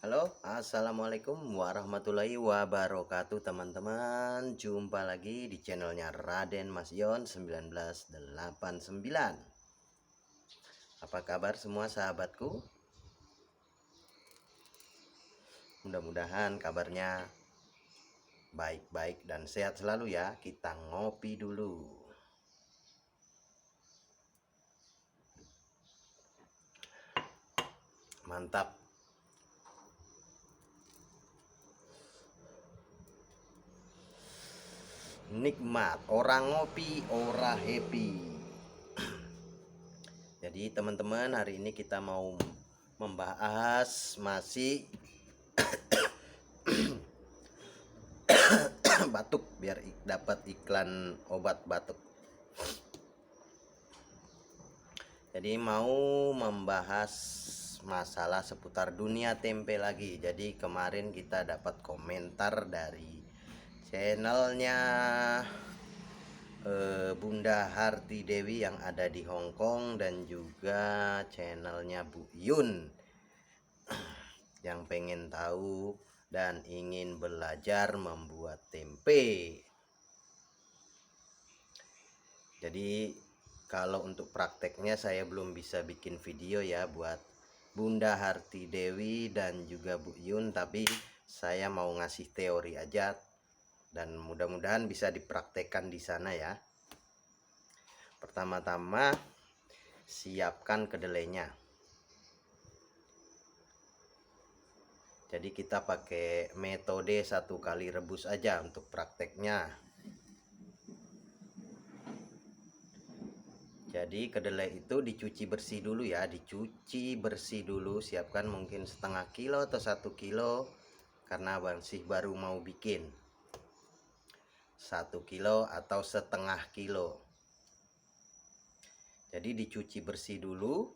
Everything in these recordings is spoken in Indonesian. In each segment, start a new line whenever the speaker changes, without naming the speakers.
Halo, assalamualaikum warahmatullahi wabarakatuh teman-teman. Jumpa lagi di channelnya Raden Mas Yon 1989. Apa kabar semua sahabatku? Mudah-mudahan kabarnya baik-baik dan sehat selalu ya. Kita ngopi dulu. Mantap. Nikmat, orang ngopi, orang happy. Jadi teman-teman, hari ini kita mau membahas masih batuk biar dapat iklan obat batuk. Jadi mau membahas masalah seputar dunia tempe lagi. Jadi kemarin kita dapat komentar dari channelnya Bunda Harti Dewi yang ada di Hong Kong, dan juga channelnya Bu Yun yang pengen tahu dan ingin belajar membuat tempe. Jadi kalau untuk prakteknya saya belum bisa bikin video ya buat Bunda Harti Dewi dan juga Bu Yun, tapi saya mau ngasih teori aja dan mudah-mudahan bisa dipraktekkan di sana ya. Pertama-tama siapkan kedelainya. Jadi kita pakai metode 1 kali rebus aja untuk prakteknya. Jadi kedelai itu dicuci bersih dulu ya, dicuci bersih dulu. Siapkan mungkin setengah kilo atau 1 kilo karena masih baru mau bikin. 1 kilo atau setengah kilo. Jadi dicuci bersih dulu.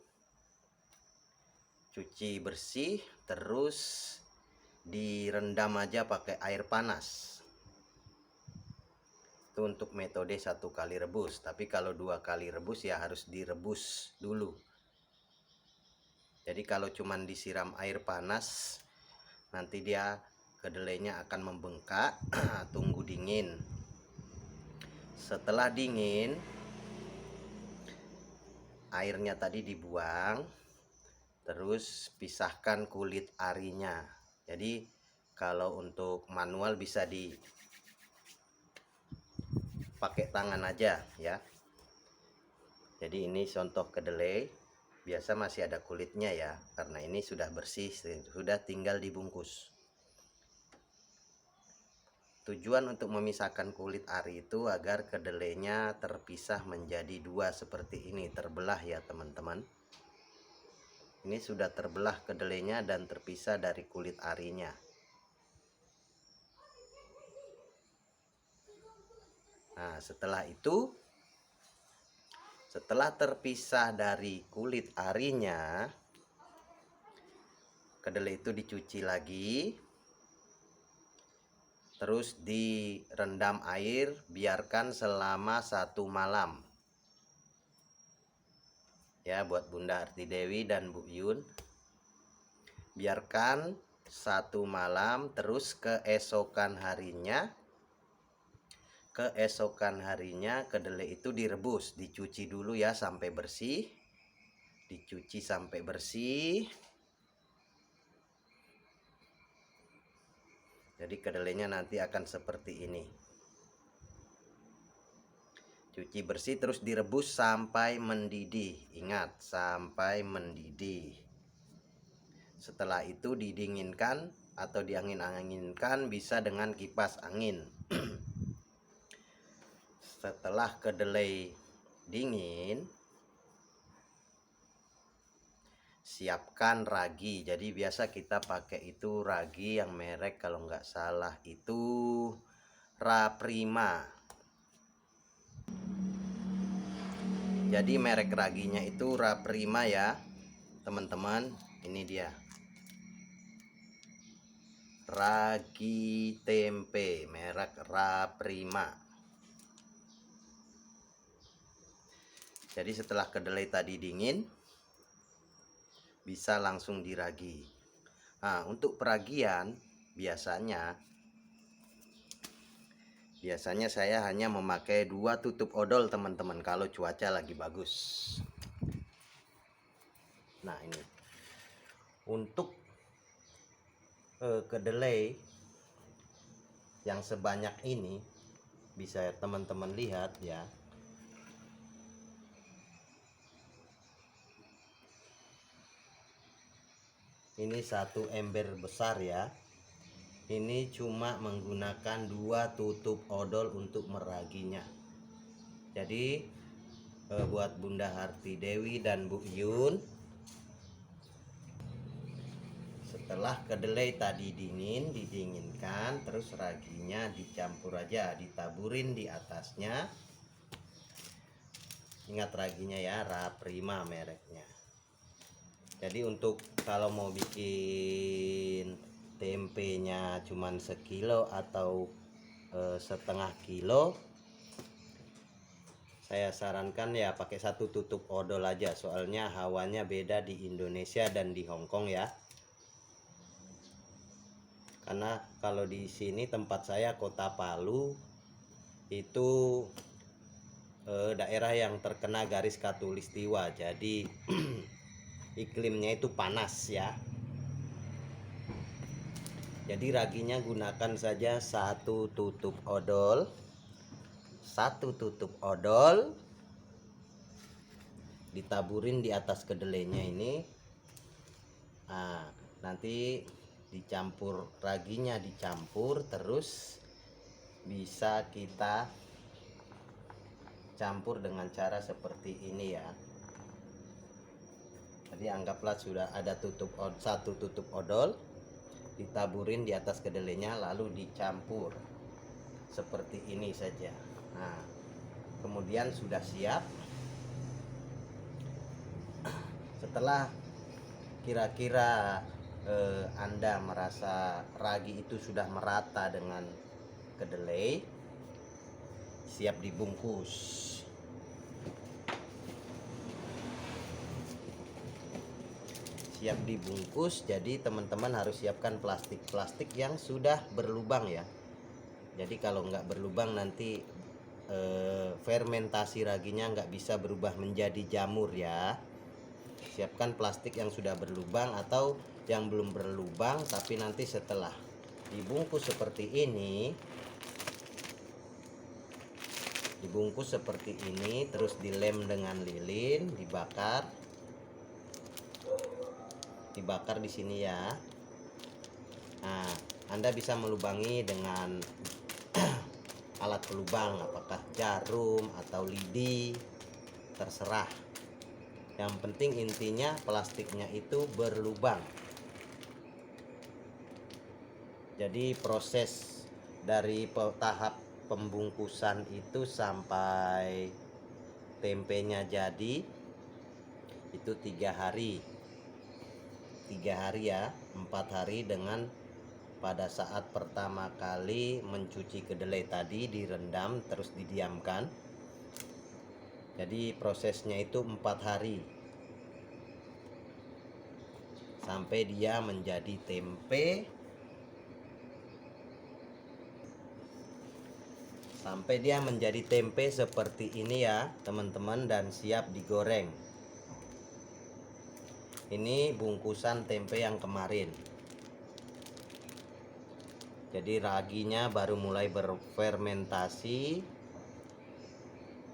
Cuci bersih terus direndam aja pakai air panas. Itu untuk metode 1 kali rebus. Tapi kalau 2 kali rebus ya harus direbus dulu. Jadi kalau cuman disiram air panas nanti dia kedelainya akan membengkak. Tunggu dingin. Setelah dingin airnya tadi dibuang, terus pisahkan kulit arinya. Jadi kalau untuk manual bisa dipakai tangan aja ya. Jadi ini contoh kedelai, biasa masih ada kulitnya ya, karena ini sudah bersih, sudah tinggal dibungkus. Tujuan untuk memisahkan kulit ari itu agar kedelainya terpisah menjadi 2 seperti ini, terbelah ya teman-teman. Ini sudah terbelah kedelainya dan terpisah dari kulit arinya. Nah, setelah itu, setelah terpisah dari kulit arinya, kedelai itu dicuci lagi. Terus direndam air, biarkan selama 1 malam. Ya, buat Bunda Harti Dewi dan Bu Yun. Biarkan 1 malam, terus keesokan harinya kedelai itu direbus, dicuci dulu ya sampai bersih. Dicuci sampai bersih. Jadi kedelainya nanti akan seperti ini. Cuci bersih terus direbus sampai mendidih. Ingat, sampai mendidih. Setelah itu didinginkan atau diangin-anginkan, bisa dengan kipas angin. Setelah kedelai dingin, siapkan ragi. Jadi biasa kita pakai itu ragi yang merek kalau nggak salah itu Raprima. Jadi merek raginya itu Raprima ya teman-teman. Ini dia ragi tempe merek Raprima. Jadi setelah kedelai tadi dingin, bisa langsung diragi. Nah, untuk peragian biasanya saya hanya memakai 2 tutup odol teman-teman kalau cuaca lagi bagus. Nah, ini untuk kedelai yang sebanyak ini bisa teman-teman lihat ya. Ini satu ember besar ya. Ini cuma menggunakan 2 tutup odol untuk meraginya. Jadi buat Bunda Harti Dewi dan Bu Yun, setelah kedelai tadi didinginkan, terus raginya dicampur aja, ditaburin di atasnya. Ingat raginya ya, Raprima mereknya. Jadi untuk kalau mau bikin tempenya cuman sekilo atau setengah kilo, saya sarankan ya pakai 1 tutup odol aja, soalnya hawanya beda di Indonesia dan di Hongkong ya. Karena kalau di sini tempat saya Kota Palu itu daerah yang terkena garis khatulistiwa, jadi iklimnya itu panas ya. Jadi raginya gunakan saja 1 tutup odol, 1 tutup odol, ditaburin di atas kedelainya ini. Nah, nanti dicampur, raginya dicampur, terus bisa kita campur dengan cara seperti ini ya. Jadi anggaplah sudah ada 1 tutup odol, ditaburin di atas kedelainya, lalu dicampur seperti ini saja. Nah, kemudian sudah siap. Setelah kira-kira Anda merasa ragi itu sudah merata dengan kedelai, siap dibungkus. Siap dibungkus, jadi teman-teman harus siapkan plastik yang sudah berlubang ya. Jadi kalau nggak berlubang nanti fermentasi raginya nggak bisa berubah menjadi jamur ya. Siapkan plastik yang sudah berlubang atau yang belum berlubang, tapi nanti setelah dibungkus seperti ini, terus dilem dengan lilin, dibakar di sini ya. Nah, Anda bisa melubangi dengan alat pelubang, apakah jarum atau lidi, terserah. Yang penting intinya plastiknya itu berlubang. Jadi proses dari tahap pembungkusan itu sampai tempenya jadi itu 3 hari. 3 hari ya, 4 hari dengan pada saat pertama kali mencuci kedelai tadi direndam terus didiamkan. Jadi prosesnya itu 4 hari sampai dia menjadi tempe, seperti ini ya teman-teman, dan siap digoreng. Ini bungkusan tempe yang kemarin. Jadi raginya baru mulai berfermentasi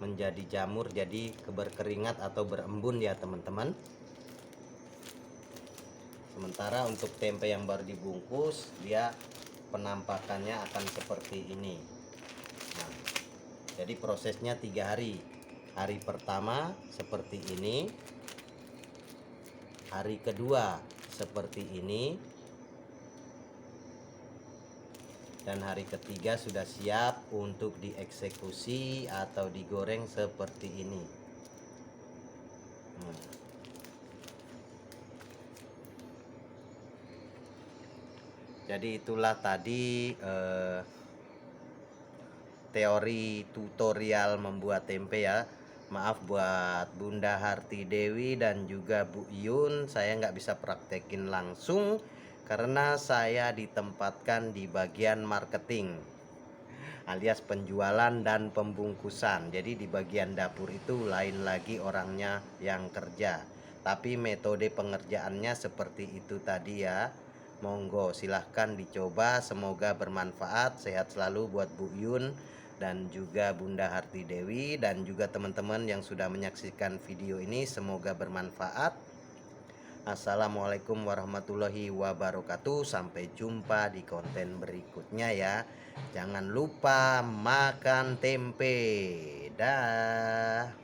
menjadi jamur, jadi berkeringat atau berembun ya teman-teman. Sementara untuk tempe yang baru dibungkus, dia penampakannya akan seperti ini. Nah, jadi prosesnya 3 hari. Hari pertama seperti ini, hari kedua seperti ini, dan hari ketiga sudah siap untuk dieksekusi atau digoreng seperti ini. Jadi itulah tadi teori tutorial membuat tempe ya. Maaf buat Bunda Harti Dewi dan juga Bu Yun, saya nggak bisa praktekin langsung karena saya ditempatkan di bagian marketing alias penjualan dan pembungkusan. Jadi di bagian dapur itu lain lagi orangnya yang kerja, tapi metode pengerjaannya seperti itu tadi ya. Monggo silahkan dicoba, semoga bermanfaat. Sehat selalu buat Bu Yun dan juga Bunda Harti Dewi, dan juga teman-teman yang sudah menyaksikan video ini, semoga bermanfaat. Assalamualaikum warahmatullahi wabarakatuh. Sampai jumpa di konten berikutnya ya. Jangan lupa makan tempe. Dah.